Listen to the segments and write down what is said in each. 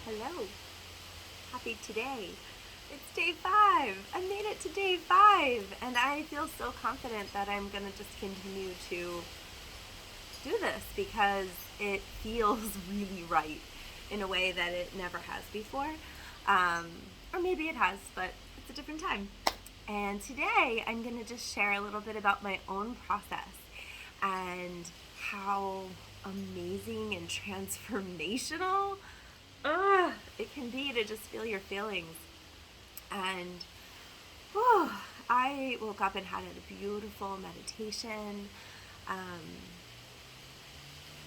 Hello, happy today. It's day 5. I made it to day 5, and I feel so confident that I'm going to just continue to do this because it feels really right in a way that it never has before. Or maybe it has, but it's a different time. And today I'm going to just share a little bit about my own process and how amazing and transformational it can be to just feel your feelings. And I woke up and had a beautiful meditation.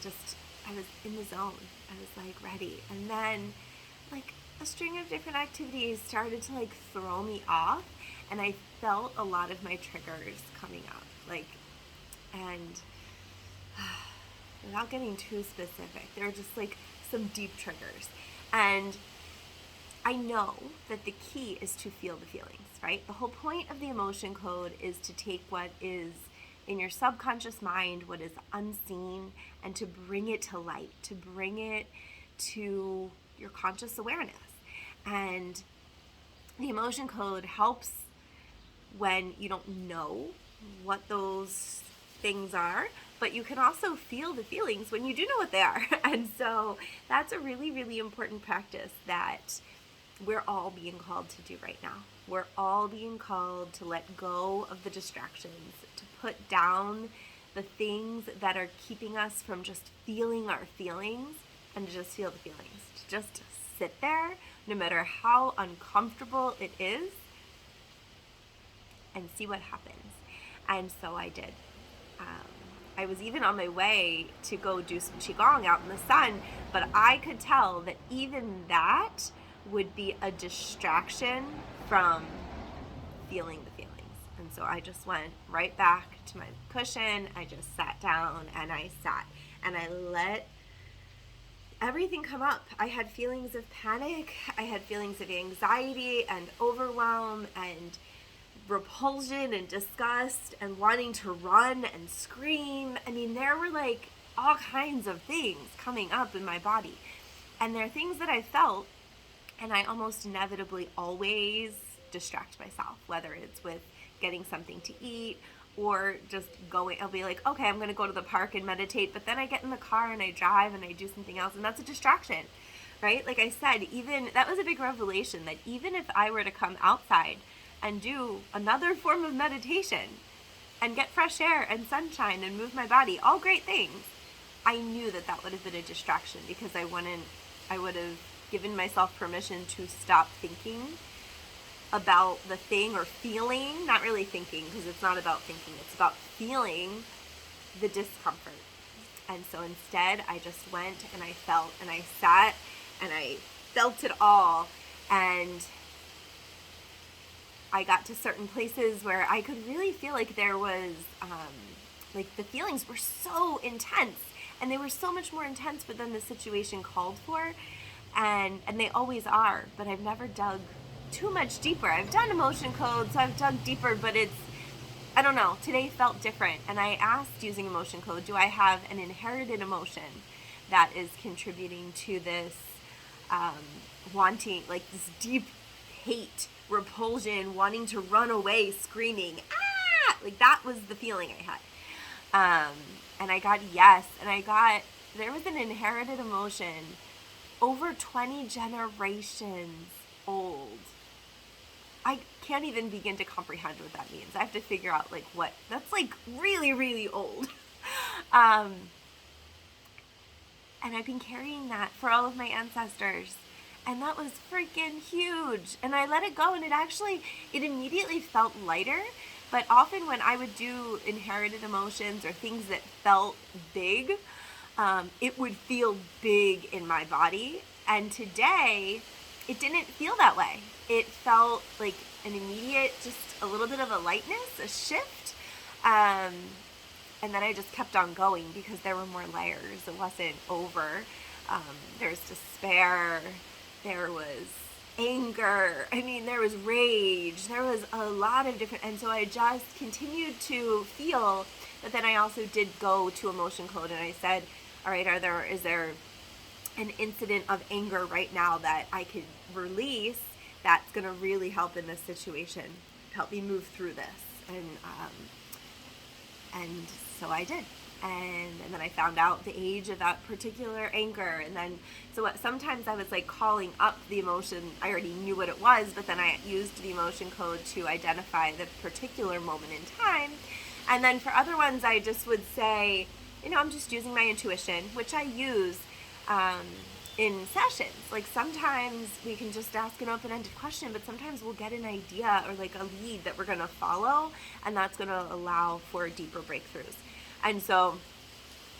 Just, I was in the zone. I was like ready. And then, like, a string of different activities started to like throw me off, and I felt a lot of my triggers coming up. And without getting too specific, there were just like some deep triggers. And I know that the key is to feel the feelings, right? The whole point of the emotion code is to take what is in your subconscious mind, what is unseen, and to bring it to light, to bring it to your conscious awareness. And the emotion code helps when you don't know what those things are, but you can also feel the feelings when you do know what they are. And so that's a really, really important practice that we're all being called to do right now. We're all being called to let go of the distractions, to put down the things that are keeping us from just feeling our feelings, and to just feel the feelings, to just sit there, no matter how uncomfortable it is, and see what happens. And so I did. I was even on my way to go do some qigong out in the sun, but I could tell that even that would be a distraction from feeling the feelings. And so I just went right back to my cushion. I just sat down and I sat and I let everything come up. I had feelings of panic. I had feelings of anxiety and overwhelm and repulsion and disgust and wanting to run and scream. I mean, there were like all kinds of things coming up in my body. And there are things that I felt, and I almost inevitably always distract myself, whether it's with getting something to eat or just going. I'll be like, okay, I'm going to go to the park and meditate, but then I get in the car and I drive and I do something else, and that's a distraction, right? Like I said, even that was a big revelation, that even if I were to come outside and do another form of meditation and get fresh air and sunshine and move my body, all great things, I knew that that would have been a distraction because I would have given myself permission to stop thinking about the thing, or feeling, not really thinking because it's not about thinking, it's about feeling the discomfort. And so instead I just went and I felt and I sat and I felt it all. And I got to certain places where I could really feel like there was, like the feelings were so intense, and they were so much more intense than the situation called for, and they always are. But I've never dug too much deeper. I've done emotion code, so I've dug deeper, but I don't know. Today felt different, and I asked, using emotion code, do I have an inherited emotion that is contributing to this wanting, like this deep hate, repulsion, wanting to run away, screaming, ah! Like that was the feeling I had. And I got yes, and there was an inherited emotion over 20 generations old. I can't even begin to comprehend what that means. I have to figure out like what, that's like really, really old. And I've been carrying that for all of my ancestors. And that was freaking huge. And I let it go, and it immediately felt lighter. But often when I would do inherited emotions or things that felt big, it would feel big in my body. And today, it didn't feel that way. It felt like an immediate, just a little bit of a lightness, a shift. And then I just kept on going because there were more layers. It wasn't over. There's despair. There was anger. I mean, there was rage. There was a lot of different, and so I just continued to feel, but then I also did go to emotion code and I said, all right, is there an incident of anger right now that I could release that's going to really help in this situation, help me move through this. And so I did. And then I found out the age of that particular anger. And then, sometimes I was like calling up the emotion. I already knew what it was, but then I used the emotion code to identify the particular moment in time. And then for other ones, I just would say, I'm just using my intuition, which I use in sessions. Like sometimes we can just ask an open-ended question, but sometimes we'll get an idea or like a lead that we're going to follow, and that's going to allow for deeper breakthroughs. And so,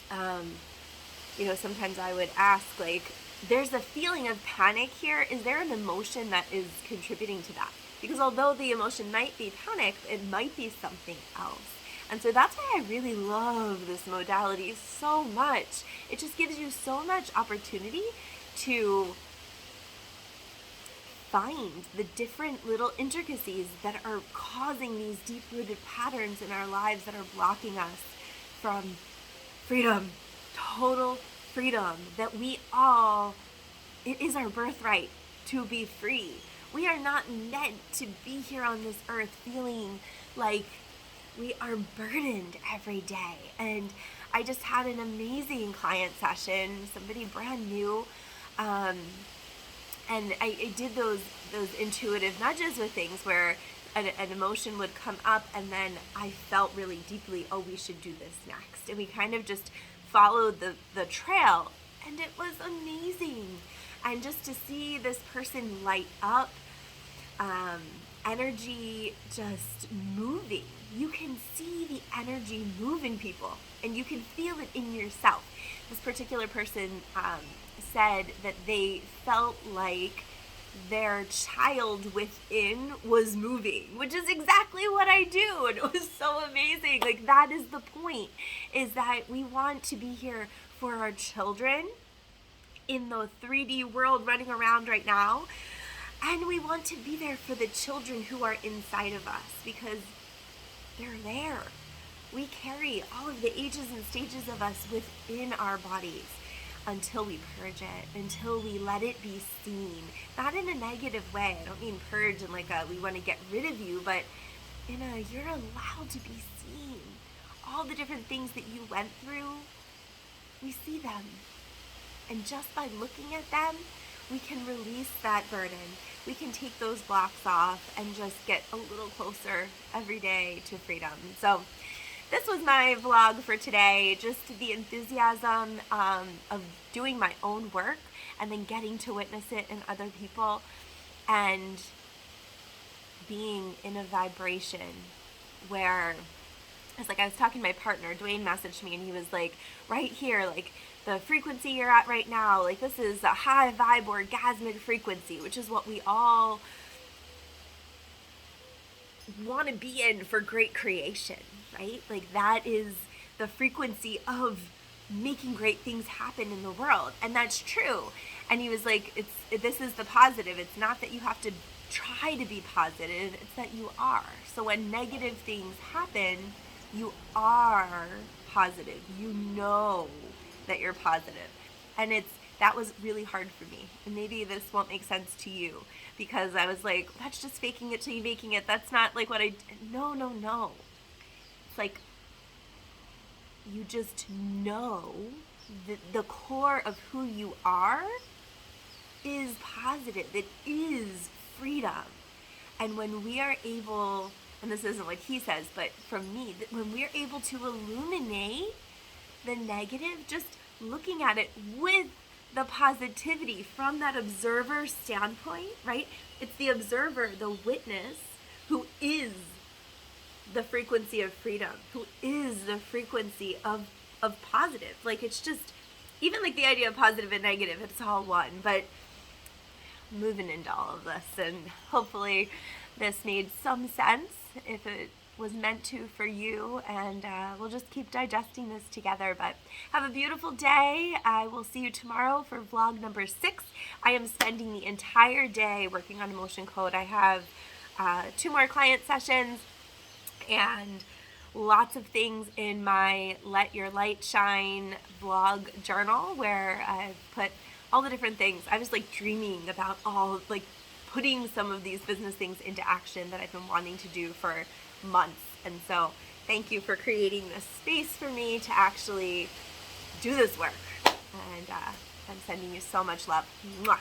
sometimes I would ask, like, there's a feeling of panic here. Is there an emotion that is contributing to that? Because although the emotion might be panic, it might be something else. And so that's why I really love this modality so much. It just gives you so much opportunity to find the different little intricacies that are causing these deep-rooted patterns in our lives that are blocking us from freedom, total freedom, that it is our birthright to be free. We are not meant to be here on this earth feeling like we are burdened every day. And I just had an amazing client session, somebody brand new, and I did those intuitive nudges with things where an emotion would come up, and then I felt really deeply, we should do this next. And we kind of just followed the trail, and it was amazing. And just to see this person light up, energy just moving. You can see the energy move in people, and you can feel it in yourself. This particular person said that they felt like their child within was moving, which is exactly what I do. And it was so amazing. Like, that is the point, is that we want to be here for our children in the 3D world running around right now. And we want to be there for the children who are inside of us, because they're there. We carry all of the ages and stages of us within our bodies until we purge it, until we let it be seen. Not in a negative way. I don't mean purge in like we want to get rid of you, but you're allowed to be seen. All the different things that you went through, we see them. And just by looking at them, we can release that burden. We can take those blocks off and just get a little closer every day to freedom. So this was my vlog for today, just the enthusiasm of doing my own work and then getting to witness it in other people, and being in a vibration where it's like, I was talking to my partner, Dwayne messaged me, and he was like, right here, like the frequency you're at right now, like this is a high vibe orgasmic frequency, which is what we all want to be in for great creation, right? Like that is the frequency of making great things happen in the world. And that's true. And he was like, this is the positive. It's not that you have to try to be positive, it's that you are. So when negative things happen, you are positive. You know that you're positive. And that was really hard for me. And maybe this won't make sense to you, because I was like, that's just faking it till you making it. That's not like what no. It's like, you just know that the core of who you are is positive. It is freedom. And when we are able, and this isn't what he says, but from me, that when we're able to illuminate the negative, just looking at it with the positivity from that observer standpoint, right? It's the observer, the witness, who is the frequency of freedom, who is the frequency of positive. Like, it's just, even like the idea of positive and negative, it's all one. But moving into all of this, and hopefully this made some sense if it was meant to for you, and we'll just keep digesting this together. But have a beautiful day. I will see you tomorrow for vlog number 6. I am spending the entire day working on emotion code. I have 2 more client sessions and lots of things in my Let Your Light Shine vlog journal, where I've put all the different things. I was like dreaming about all, like, putting some of these business things into action that I've been wanting to do for months. And so thank you for creating this space for me to actually do this work. And I'm sending you so much love. Mwah.